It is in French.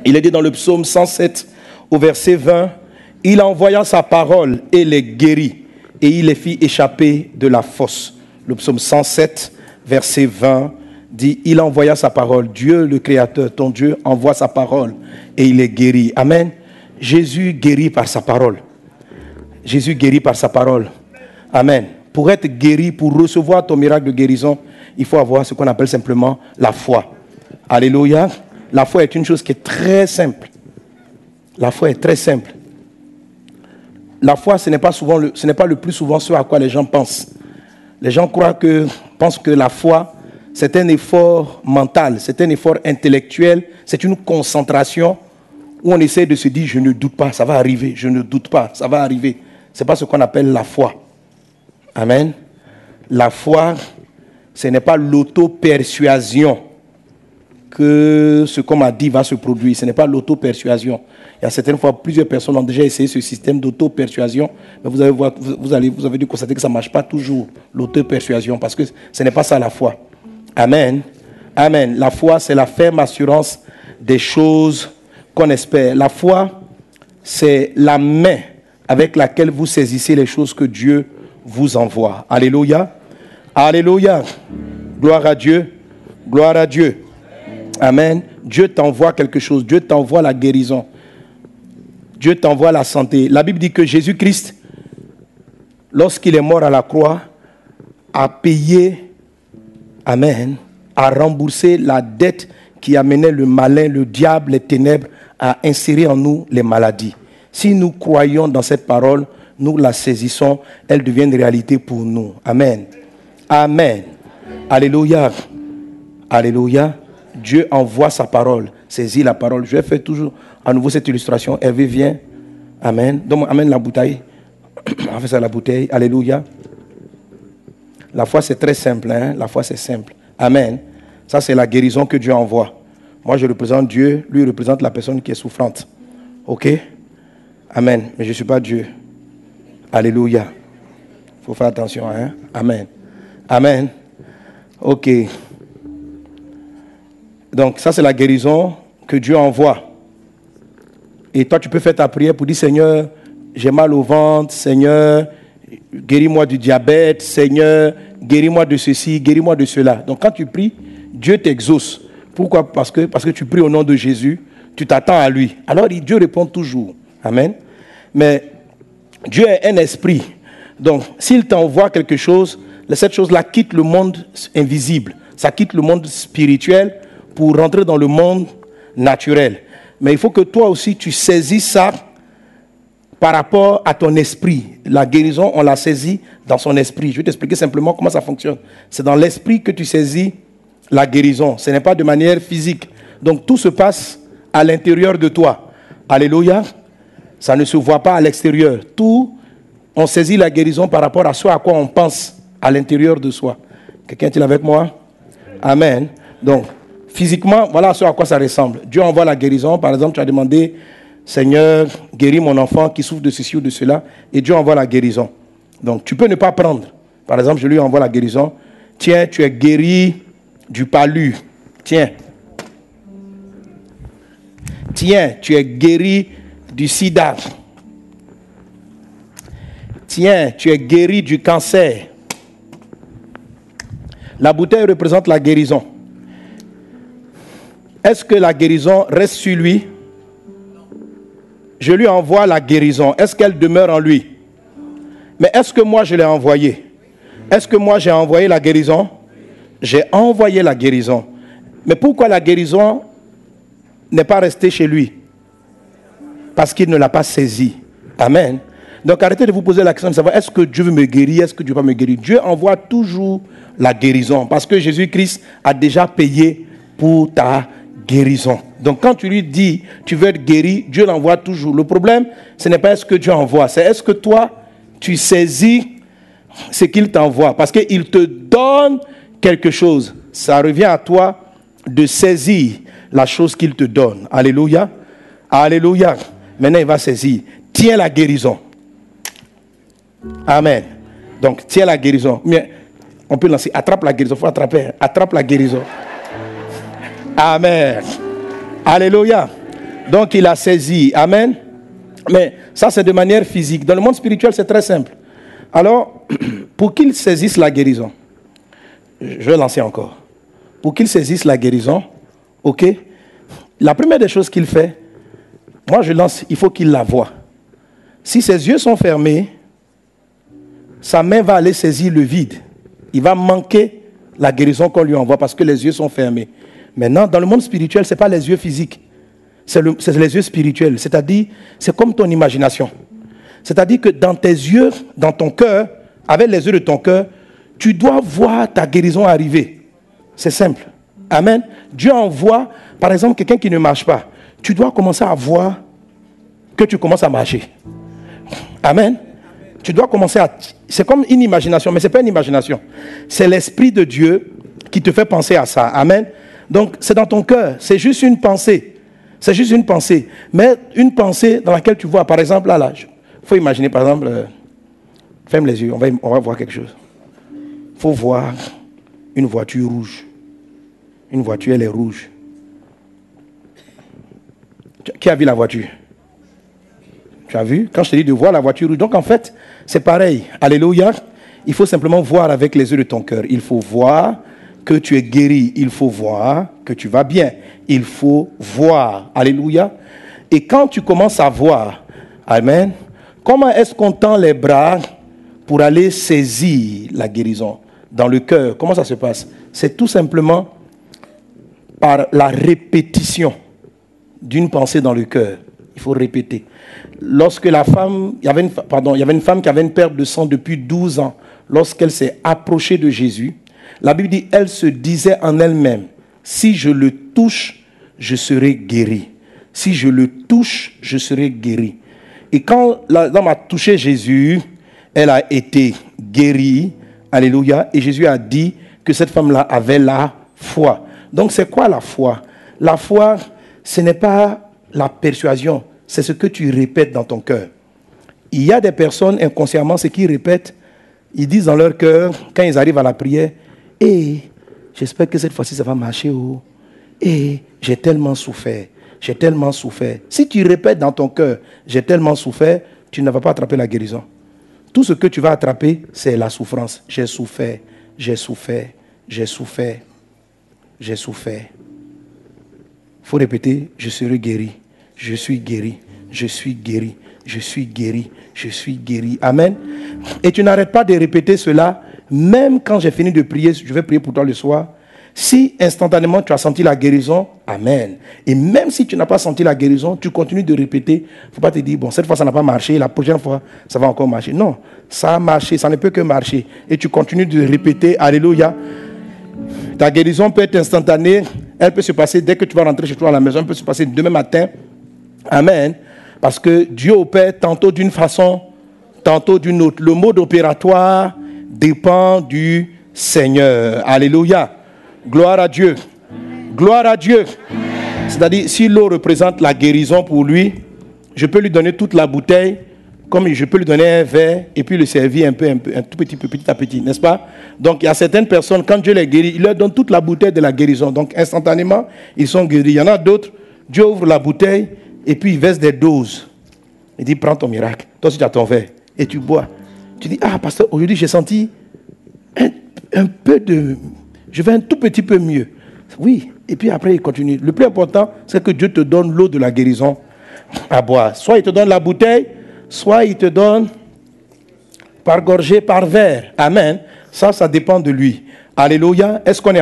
Il est dit dans le psaume 107, au verset 20, « Il envoya sa parole et les guérit, et il les fit échapper de la fosse. » Le psaume 107, verset 20, dit, « Il envoya sa parole. » Dieu, le Créateur, ton Dieu, envoie sa parole et il les guérit. Amen. Jésus guérit par sa parole. Jésus guérit par sa parole. Amen. Pour être guéri, pour recevoir ton miracle de guérison, il faut avoir ce qu'on appelle simplement la foi. Alléluia. La foi est une chose qui est très simple. La foi est très simple. La foi, ce n'est pas le plus souvent ce à quoi les gens pensent. Les gens pensent que la foi, c'est un effort mental, c'est un effort intellectuel, c'est une concentration où on essaie de se dire, je ne doute pas, ça va arriver, je ne doute pas, ça va arriver. Ce n'est pas ce qu'on appelle la foi. Amen. La foi, ce n'est pas l'auto-persuasion que ce qu'on m'a dit va se produire. Ce n'est pas l'auto-persuasion. Il y a certaines fois, plusieurs personnes ont déjà essayé ce système d'auto-persuasion, mais vous avez dû constater que ça ne marche pas toujours, l'auto-persuasion, parce que ce n'est pas ça la foi. Amen. Amen. La foi, c'est la ferme assurance des choses qu'on espère. La foi, c'est la main avec laquelle vous saisissez les choses que Dieu vous envoie. Alléluia. Alléluia. Gloire à Dieu. Gloire à Dieu. Amen. Dieu t'envoie quelque chose. Dieu t'envoie la guérison. Dieu t'envoie la santé. La Bible dit que Jésus-Christ, lorsqu'il est mort à la croix, a payé, amen, a remboursé la dette qui amenait le malin, le diable, les ténèbres à insérer en nous les maladies. Si nous croyons dans cette parole, nous la saisissons, elle devient une réalité pour nous. Amen. Amen. Alléluia. Alléluia. Dieu envoie sa parole. Saisis la parole. Je vais faire toujours à nouveau cette illustration. Hervé, viens. Amen. Donc, amène la bouteille. On fait ça la bouteille. Alléluia. La foi, c'est très simple. Hein? La foi, c'est simple. Amen. Ça, c'est la guérison que Dieu envoie. Moi, je représente Dieu. Lui, il représente la personne qui est souffrante. OK? Amen. Mais je ne suis pas Dieu. Alléluia. Il faut faire attention. Hein? Amen. Amen. OK. Donc, ça, c'est la guérison que Dieu envoie. Et toi, tu peux faire ta prière pour dire, Seigneur, j'ai mal au ventre. Seigneur, guéris-moi du diabète. Seigneur, guéris-moi de ceci, guéris-moi de cela. Donc, quand tu pries, Dieu t'exauce. Pourquoi? Parce que tu pries au nom de Jésus. Tu t'attends à lui. Alors, Dieu répond toujours. Amen. Mais Dieu est un esprit. Donc, s'il t'envoie quelque chose, cette chose-là quitte le monde invisible. Ça quitte le monde spirituel pour rentrer dans le monde naturel. Mais il faut que toi aussi, tu saisisses ça par rapport à ton esprit. La guérison, on la saisit dans son esprit. Je vais t'expliquer simplement comment ça fonctionne. C'est dans l'esprit que tu saisis la guérison. Ce n'est pas de manière physique. Donc, tout se passe à l'intérieur de toi. Alléluia. Ça ne se voit pas à l'extérieur. Tout, on saisit la guérison par rapport à ce à quoi on pense à l'intérieur de soi. Quelqu'un est-il avec moi? Amen. Donc, physiquement, voilà ce à quoi ça ressemble. Dieu envoie la guérison. Par exemple, tu as demandé, Seigneur, guéris mon enfant qui souffre de ceci ou de cela. Et Dieu envoie la guérison. Donc, tu peux ne pas prendre. Par exemple, je lui envoie la guérison. Tiens, tu es guéri du palu. Tiens. Tiens, tu es guéri du sida. Tiens, tu es guéri du cancer. La bouteille représente la guérison. Est-ce que la guérison reste sur lui? Je lui envoie la guérison. Est-ce qu'elle demeure en lui? Mais est-ce que moi je l'ai envoyé? Est-ce que moi j'ai envoyé la guérison? J'ai envoyé la guérison. Mais pourquoi la guérison n'est pas restée chez lui? Parce qu'il ne l'a pas saisie. Amen. Donc arrêtez de vous poser la question de savoir est-ce que Dieu veut me guérir, est-ce que Dieu va me guérir. Dieu envoie toujours la guérison parce que Jésus-Christ a déjà payé pour ta guérison. Donc quand tu lui dis tu veux être guéri, Dieu l'envoie toujours. Le problème, ce n'est pas est-ce que Dieu envoie, c'est est-ce que toi tu saisis ce qu'il t'envoie. Parce qu'il te donne quelque chose. Ça revient à toi de saisir la chose qu'il te donne. Alléluia. Alléluia. Maintenant, il va saisir. Tiens la guérison. Amen. Donc, tiens la guérison. On peut lancer. Attrape la guérison. Il faut attraper. Attrape la guérison. Amen. Alléluia. Donc il a saisi. Amen. Mais ça, c'est de manière physique. Dans le monde spirituel, c'est très simple. Alors, pour qu'il saisisse la guérison, je vais lancer encore. Pour qu'il saisisse la guérison, ok, la première des choses qu'il fait, moi je lance, il faut qu'il la voie. Si ses yeux sont fermés, sa main va aller saisir le vide. Il va manquer la guérison qu'on lui envoie parce que les yeux sont fermés. Maintenant, dans le monde spirituel, ce n'est pas les yeux physiques, c'est les yeux spirituels. C'est-à-dire, c'est comme ton imagination. C'est-à-dire que dans tes yeux, dans ton cœur, avec les yeux de ton cœur, tu dois voir ta guérison arriver. C'est simple. Amen. Dieu envoie, par exemple, quelqu'un qui ne marche pas. Tu dois commencer à voir que tu commences à marcher. Amen. Tu dois commencer à... C'est comme une imagination, mais ce n'est pas une imagination. C'est l'Esprit de Dieu qui te fait penser à ça. Amen. Donc, c'est dans ton cœur. C'est juste une pensée. C'est juste une pensée. Mais une pensée dans laquelle tu vois, par exemple, là, il faut imaginer, par exemple, ferme les yeux, on va voir quelque chose. Il faut voir une voiture rouge. Une voiture, elle est rouge. Qui a vu la voiture? Tu as vu? Quand je te dis de voir la voiture rouge. Donc en fait, c'est pareil. Alléluia. Il faut simplement voir avec les yeux de ton cœur. Il faut voir que tu es guéri. Il faut voir que tu vas bien. Il faut voir. Alléluia. Et quand tu commences à voir, amen, comment est-ce qu'on tend les bras pour aller saisir la guérison dans le cœur? Comment ça se passe? C'est tout simplement par la répétition d'une pensée dans le cœur. Il faut répéter. Lorsque la femme, il y avait une femme qui avait une perte de sang depuis 12 ans. Lorsqu'elle s'est approchée de Jésus, la Bible dit, elle se disait en elle-même, si je le touche, je serai guéri. Si je le touche, je serai guéri. Et quand la dame a touché Jésus, elle a été guérie. Alléluia. Et Jésus a dit que cette femme-là avait la foi. Donc c'est quoi la foi? La foi, ce n'est pas la persuasion, c'est ce que tu répètes dans ton cœur. Il y a des personnes, inconsciemment, ce qu'ils répètent, ils disent dans leur cœur, quand ils arrivent à la prière, « Eh, j'espère que cette fois-ci ça va marcher. Oh. Eh, j'ai tellement souffert, j'ai tellement souffert. » Si tu répètes dans ton cœur, « J'ai tellement souffert », tu ne vas pas attraper la guérison. Tout ce que tu vas attraper, c'est la souffrance. J'ai souffert, j'ai souffert, j'ai souffert, j'ai souffert. Il faut répéter, je serai guéri, je suis guéri, je suis guéri, je suis guéri, je suis guéri. Amen. Et tu n'arrêtes pas de répéter cela, même quand j'ai fini de prier, je vais prier pour toi le soir. Si instantanément tu as senti la guérison, amen. Et même si tu n'as pas senti la guérison, tu continues de répéter. Il ne faut pas te dire, bon, cette fois ça n'a pas marché, la prochaine fois ça va encore marcher. Non, ça a marché, ça ne peut que marcher. Et tu continues de répéter, alléluia. Ta guérison peut être instantanée, elle peut se passer dès que tu vas rentrer chez toi à la maison, elle peut se passer demain matin. Amen. Parce que Dieu opère tantôt d'une façon, tantôt d'une autre. Le mode opératoire dépend du Seigneur. Alléluia. Gloire à Dieu. Gloire à Dieu. C'est-à-dire, si l'eau représente la guérison pour lui, je peux lui donner toute la bouteille, comme je peux lui donner un verre et puis le servir un tout petit peu, petit à petit, n'est-ce pas? Donc, il y a certaines personnes, quand Dieu les guérit, il leur donne toute la bouteille de la guérison. Donc, instantanément, ils sont guéris. Il y en a d'autres, Dieu ouvre la bouteille et puis il verse des doses. Il dit, prends ton miracle. Toi aussi, tu as ton verre et tu bois. Tu dis, ah, pasteur, aujourd'hui, j'ai senti un peu de... Je vais un tout petit peu mieux. Oui, et puis après, il continue. Le plus important, c'est que Dieu te donne l'eau de la guérison à boire. Soit il te donne la bouteille, soit il te donne par gorgée, par verre. Amen. Ça dépend de lui. Alléluia. Est-ce qu'on est